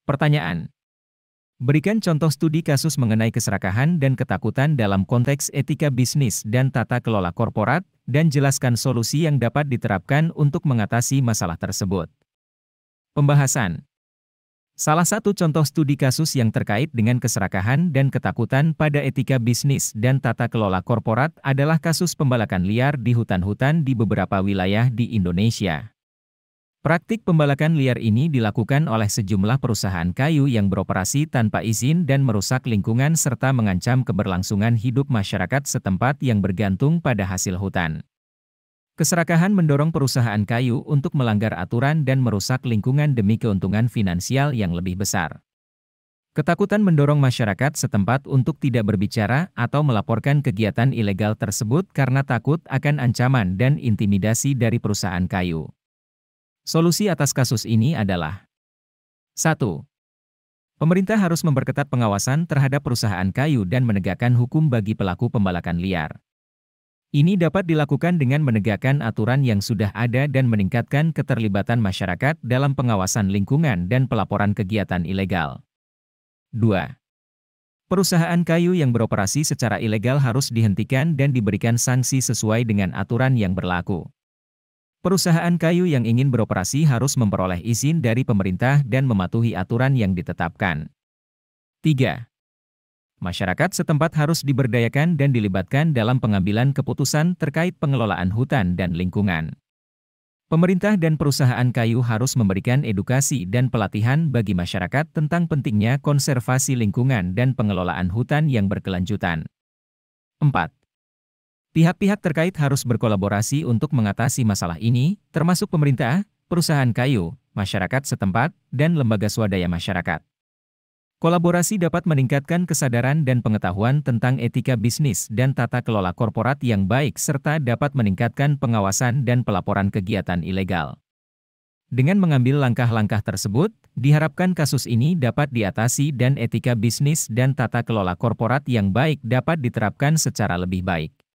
Pertanyaan. Berikan contoh studi kasus mengenai keserakahan dan ketakutan dalam konteks etika bisnis dan tata kelola korporat, dan jelaskan solusi yang dapat diterapkan untuk mengatasi masalah tersebut. Pembahasan. Salah satu contoh studi kasus yang terkait dengan keserakahan dan ketakutan pada etika bisnis dan tata kelola korporat adalah kasus pembalakan liar di hutan-hutan di beberapa wilayah di Indonesia. Praktik pembalakan liar ini dilakukan oleh sejumlah perusahaan kayu yang beroperasi tanpa izin dan merusak lingkungan serta mengancam keberlangsungan hidup masyarakat setempat yang bergantung pada hasil hutan. Keserakahan mendorong perusahaan kayu untuk melanggar aturan dan merusak lingkungan demi keuntungan finansial yang lebih besar. Ketakutan mendorong masyarakat setempat untuk tidak berbicara atau melaporkan kegiatan ilegal tersebut karena takut akan ancaman dan intimidasi dari perusahaan kayu. Solusi atas kasus ini adalah 1. Pemerintah harus memperketat pengawasan terhadap perusahaan kayu dan menegakkan hukum bagi pelaku pembalakan liar. Ini dapat dilakukan dengan menegakkan aturan yang sudah ada dan meningkatkan keterlibatan masyarakat dalam pengawasan lingkungan dan pelaporan kegiatan ilegal. 2. Perusahaan kayu yang beroperasi secara ilegal harus dihentikan dan diberikan sanksi sesuai dengan aturan yang berlaku. Perusahaan kayu yang ingin beroperasi harus memperoleh izin dari pemerintah dan mematuhi aturan yang ditetapkan. 3. Masyarakat setempat harus diberdayakan dan dilibatkan dalam pengambilan keputusan terkait pengelolaan hutan dan lingkungan. Pemerintah dan perusahaan kayu harus memberikan edukasi dan pelatihan bagi masyarakat tentang pentingnya konservasi lingkungan dan pengelolaan hutan yang berkelanjutan. 4. Pihak-pihak terkait harus berkolaborasi untuk mengatasi masalah ini, termasuk pemerintah, perusahaan kayu, masyarakat setempat, dan lembaga swadaya masyarakat. Kolaborasi dapat meningkatkan kesadaran dan pengetahuan tentang etika bisnis dan tata kelola korporat yang baik serta dapat meningkatkan pengawasan dan pelaporan kegiatan ilegal. Dengan mengambil langkah-langkah tersebut, diharapkan kasus ini dapat diatasi dan etika bisnis dan tata kelola korporat yang baik dapat diterapkan secara lebih baik.